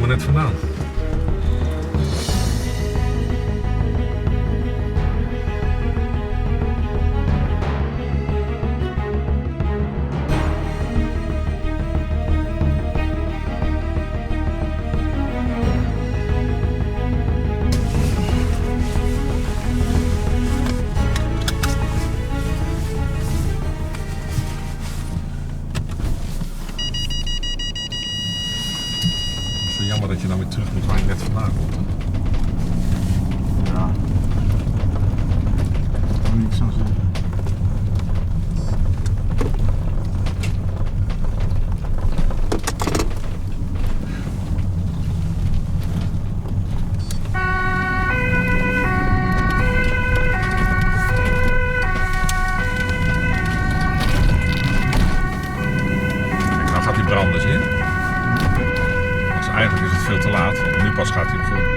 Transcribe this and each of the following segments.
er net vandaan. Jammer dat je dan weer terug moet waar je net vandaan komt. Ja. Ik kan niks aan zeggen. Kijk, nou gaat hij branden, zie je? Eigenlijk is het veel te laat, want nu pas gaat hij beginnen.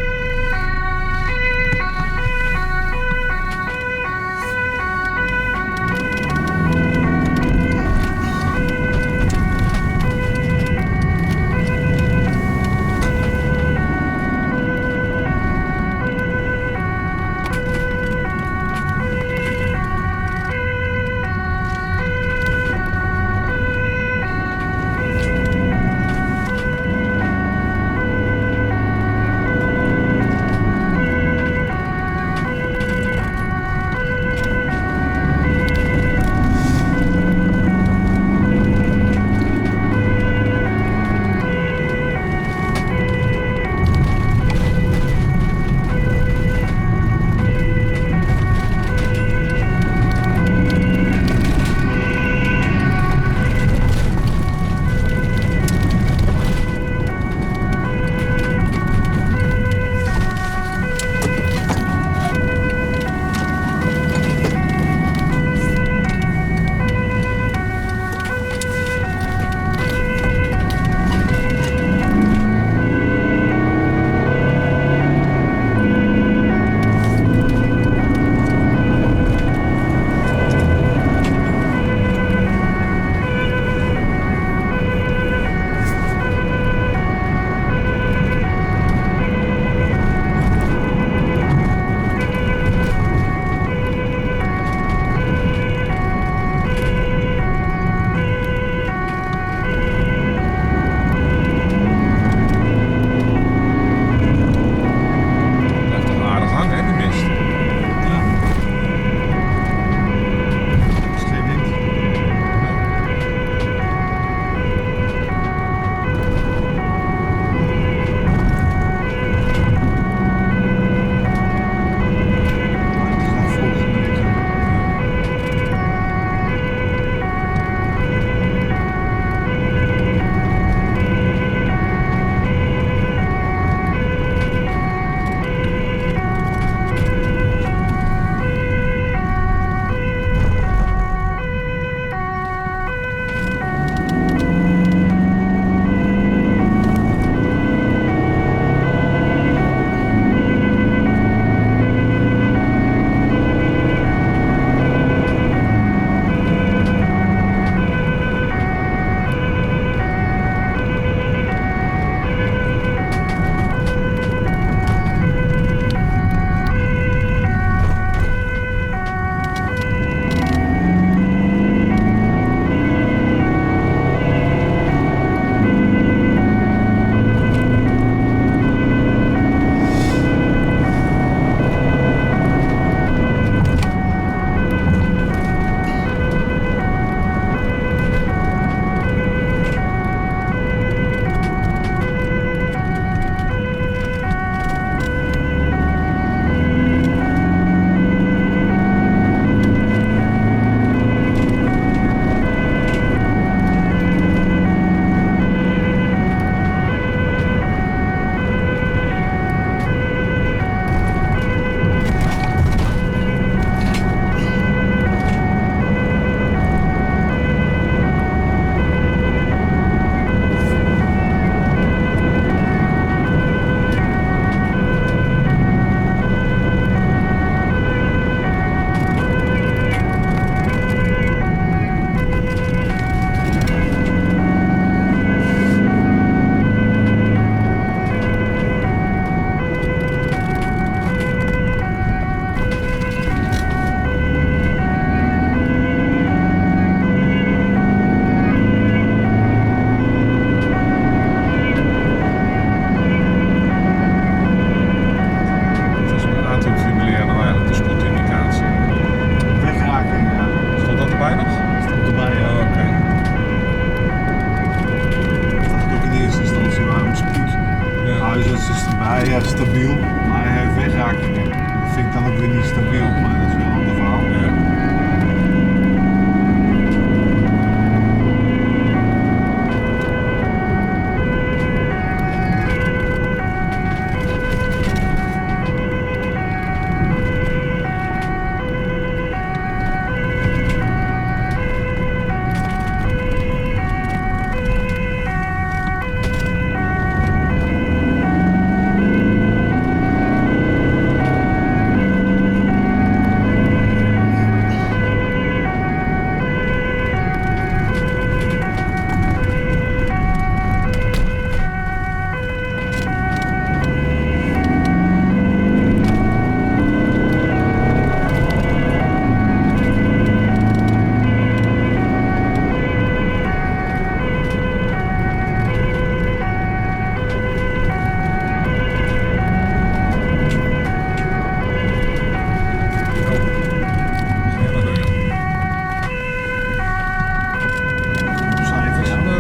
Hij stabiel, maar hij heeft wegrakingen. Dat vind ik dan ook weer niet stabiel, maar dat is wel een ander verhaal. Ja.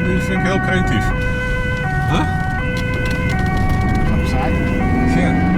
Die vind ik heel creatief. Huh? Opzij. Ja.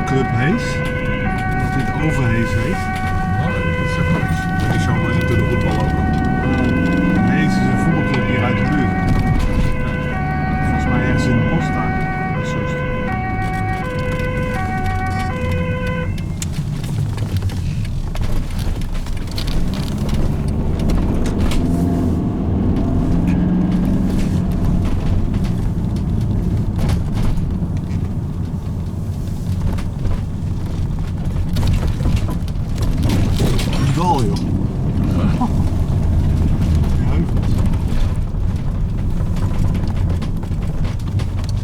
Club Hees. Dat dit Overhees heet. Oh, dat zegt wel iets. Ik ben niet zo niet door de voetbal lopen. Hees is een voetbalclub hier uit de buurt. Volgens mij ergens in het bos daar. Dat is zo is het. Dal, joh. Die heuvels.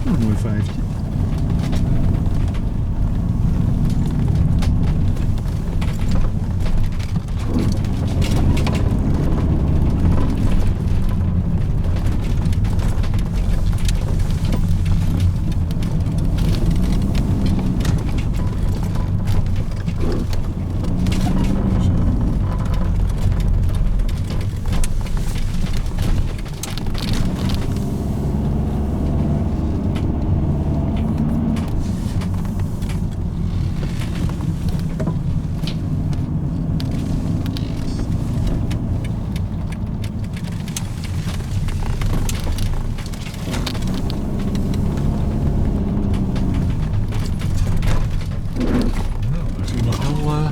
Een mooi vijftje. Nou, hij is iemand heel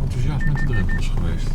enthousiast met de drempels geweest.